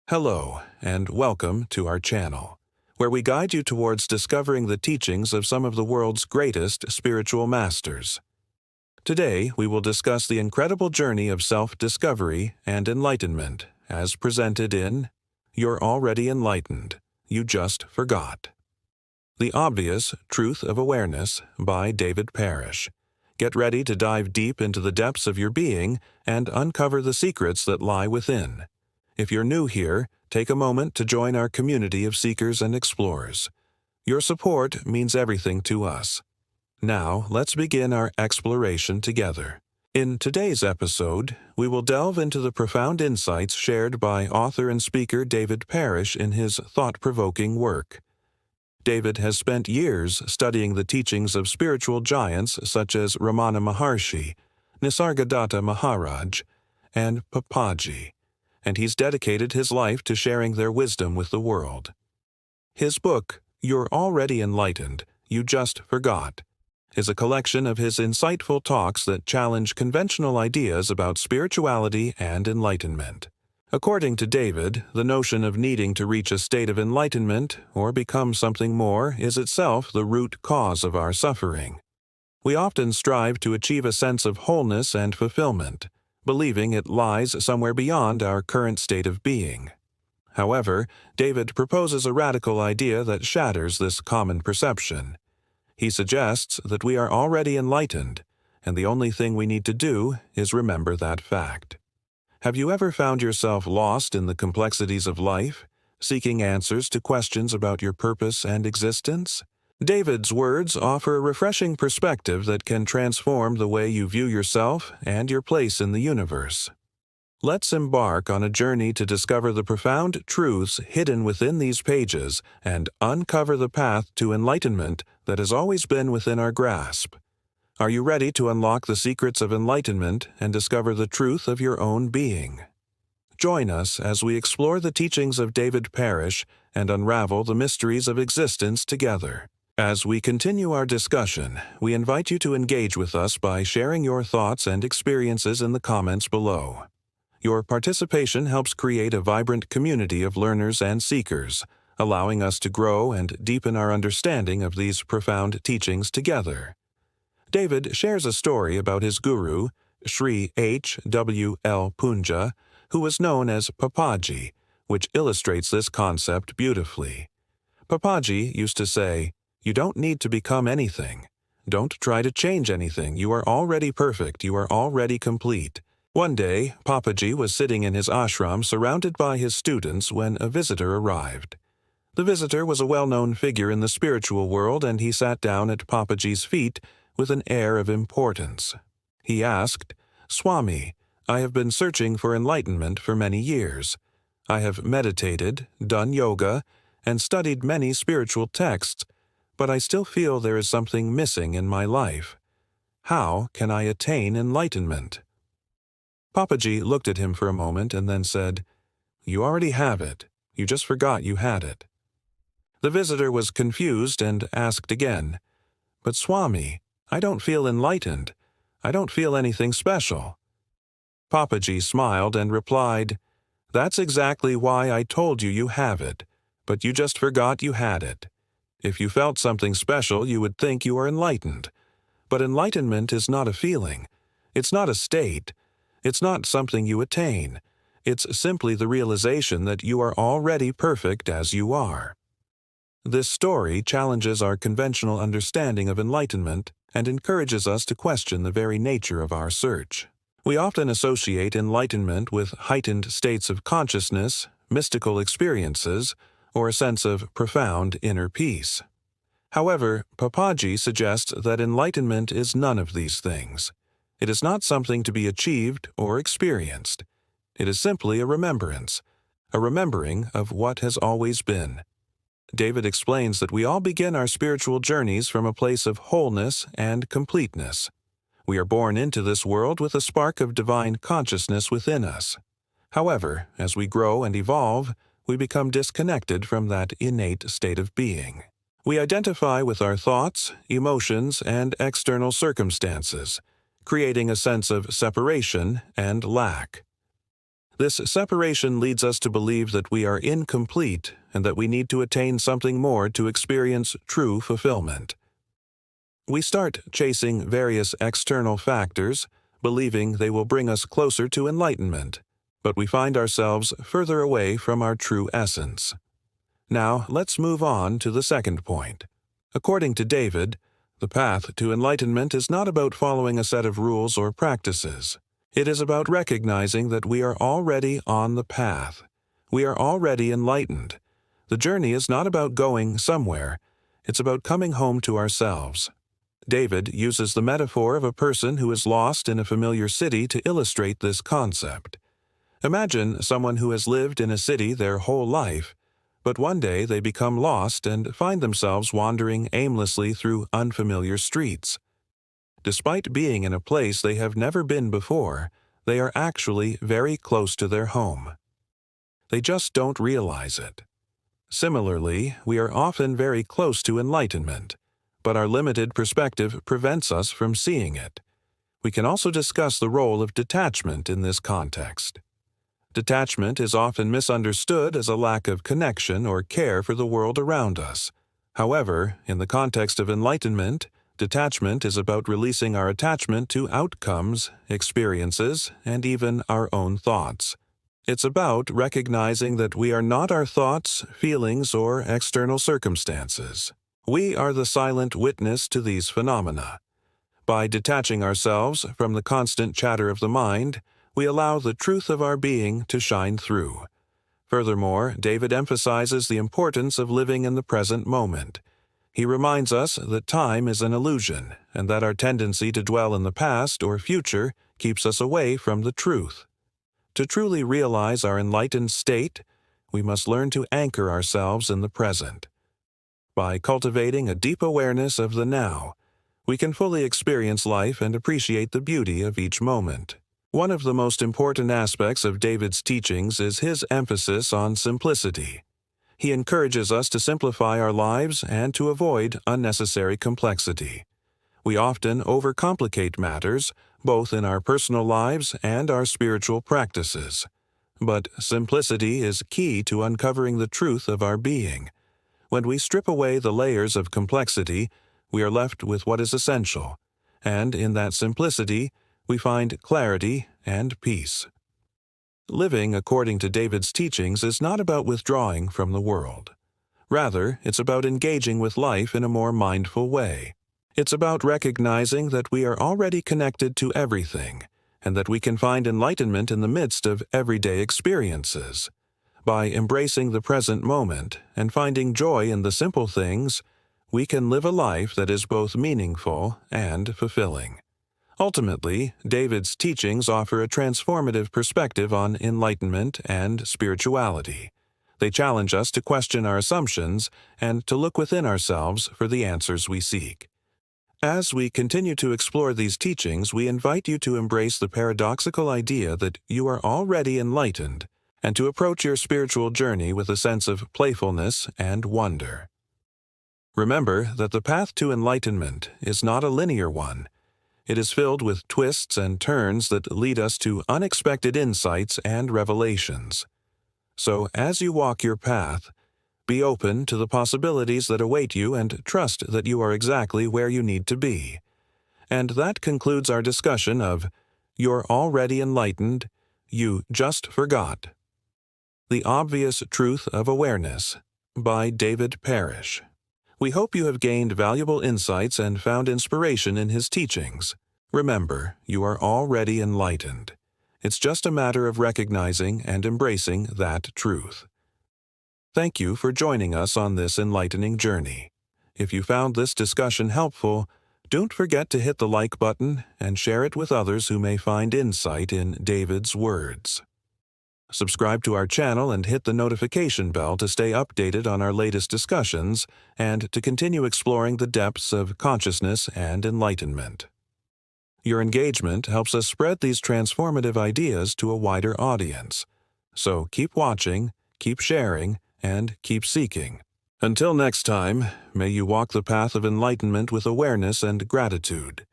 Hello, and welcome to our channel, where we guide you towards discovering the teachings of some of the world's greatest spiritual masters. Today, we will discuss the incredible journey of self-discovery and enlightenment as presented in You're Already Enlightened, You Just Forgot. The Obvious Truth of Awareness by David Parrish. Get ready to dive deep into the depths of your being and uncover the secrets that lie within. If you're new here, take a moment to join our community of seekers and explorers. Your support means everything to us. Now, let's begin our exploration together. In today's episode, we will delve into the profound insights shared by author and speaker David Parrish in his thought-provoking work. David has spent years studying the teachings of spiritual giants such as Ramana Maharshi, Nisargadatta Maharaj, and Papaji, and he's dedicated his life to sharing their wisdom with the world. His book, You're Already Enlightened, You Just Forgot, is a collection of his insightful talks that challenge conventional ideas about spirituality and enlightenment. According to David, the notion of needing to reach a state of enlightenment or become something more is itself the root cause of our suffering. We often strive to achieve a sense of wholeness and fulfillment, believing it lies somewhere beyond our current state of being. However, David proposes a radical idea that shatters this common perception. He suggests that we are already enlightened, and the only thing we need to do is remember that fact. Have you ever found yourself lost in the complexities of life, seeking answers to questions about your purpose and existence? David's words offer a refreshing perspective that can transform the way you view yourself and your place in the universe. Let's embark on a journey to discover the profound truths hidden within these pages and uncover the path to enlightenment that has always been within our grasp. Are you ready to unlock the secrets of enlightenment and discover the truth of your own being? Join us as we explore the teachings of David Parrish and unravel the mysteries of existence together. As we continue our discussion, we invite you to engage with us by sharing your thoughts and experiences in the comments below. Your participation helps create a vibrant community of learners and seekers, allowing us to grow and deepen our understanding of these profound teachings together. David shares a story about his guru, Sri H. W. L. Punja, who was known as Papaji, which illustrates this concept beautifully. Papaji used to say, "You don't need to become anything. Don't try to change anything. You are already perfect. You are already complete." One day, Papaji was sitting in his ashram surrounded by his students when a visitor arrived. The visitor was a well-known figure in the spiritual world, and he sat down at Papaji's feet with an air of importance. He asked, "Swami, I have been searching for enlightenment for many years. I have meditated, done yoga, and studied many spiritual texts, but I still feel there is something missing in my life. How can I attain enlightenment?" Papaji looked at him for a moment and then said, "You already have it. You just forgot you had it." The visitor was confused and asked again, "But Swami, I don't feel enlightened. I don't feel anything special." Papaji smiled and replied, "That's exactly why I told you you have it, but you just forgot you had it. If you felt something special, you would think you are enlightened. But enlightenment is not a feeling. It's not a state. It's not something you attain. It's simply the realization that you are already perfect as you are." This story challenges our conventional understanding of enlightenment and encourages us to question the very nature of our search. We often associate enlightenment with heightened states of consciousness, mystical experiences, or a sense of profound inner peace. However, Papaji suggests that enlightenment is none of these things. It is not something to be achieved or experienced. It is simply a remembering of what has always been. David explains that we all begin our spiritual journeys from a place of wholeness and completeness. We are born into this world with a spark of divine consciousness within us. However, as we grow and evolve, we become disconnected from that innate state of being. We identify with our thoughts, emotions, and external circumstances, creating a sense of separation and lack. This separation leads us to believe that we are incomplete and that we need to attain something more to experience true fulfillment. We start chasing various external factors, believing they will bring us closer to enlightenment, but we find ourselves further away from our true essence. Now, let's move on to the second point. According to David, the path to enlightenment is not about following a set of rules or practices. It is about recognizing that we are already on the path. We are already enlightened. The journey is not about going somewhere. It's about coming home to ourselves. David uses the metaphor of a person who is lost in a familiar city to illustrate this concept. Imagine someone who has lived in a city their whole life, but one day they become lost and find themselves wandering aimlessly through unfamiliar streets. Despite being in a place they have never been before, they are actually very close to their home. They just don't realize it. Similarly, we are often very close to enlightenment, but our limited perspective prevents us from seeing it. We can also discuss the role of detachment in this context. Detachment is often misunderstood as a lack of connection or care for the world around us. However, in the context of enlightenment, detachment is about releasing our attachment to outcomes, experiences, and even our own thoughts. It's about recognizing that we are not our thoughts, feelings, or external circumstances. We are the silent witness to these phenomena. By detaching ourselves from the constant chatter of the mind, we allow the truth of our being to shine through. Furthermore, David emphasizes the importance of living in the present moment. He reminds us that time is an illusion and that our tendency to dwell in the past or future keeps us away from the truth. To truly realize our enlightened state, we must learn to anchor ourselves in the present. By cultivating a deep awareness of the now, we can fully experience life and appreciate the beauty of each moment. One of the most important aspects of David's teachings is his emphasis on simplicity. He encourages us to simplify our lives and to avoid unnecessary complexity. We often overcomplicate matters, both in our personal lives and our spiritual practices. But simplicity is key to uncovering the truth of our being. When we strip away the layers of complexity, we are left with what is essential, and in that simplicity, we find clarity and peace. Living according to David's teachings is not about withdrawing from the world. Rather, it's about engaging with life in a more mindful way. It's about recognizing that we are already connected to everything, and that we can find enlightenment in the midst of everyday experiences. By embracing the present moment and finding joy in the simple things, we can live a life that is both meaningful and fulfilling. Ultimately, David's teachings offer a transformative perspective on enlightenment and spirituality. They challenge us to question our assumptions and to look within ourselves for the answers we seek. As we continue to explore these teachings, we invite you to embrace the paradoxical idea that you are already enlightened and to approach your spiritual journey with a sense of playfulness and wonder. Remember that the path to enlightenment is not a linear one. It is filled with twists and turns that lead us to unexpected insights and revelations. So, as you walk your path, be open to the possibilities that await you and trust that you are exactly where you need to be. And that concludes our discussion of You're Already Enlightened, You Just Forgot. The Obvious Truth of Awareness by David Parrish. We hope you have gained valuable insights and found inspiration in his teachings. Remember, you are already enlightened. It's just a matter of recognizing and embracing that truth. Thank you for joining us on this enlightening journey. If you found this discussion helpful, don't forget to hit the like button and share it with others who may find insight in David's words. Subscribe to our channel and hit the notification bell to stay updated on our latest discussions and to continue exploring the depths of consciousness and enlightenment. Your engagement helps us spread these transformative ideas to a wider audience. So keep watching, keep sharing, and keep seeking. Until next time, may you walk the path of enlightenment with awareness and gratitude.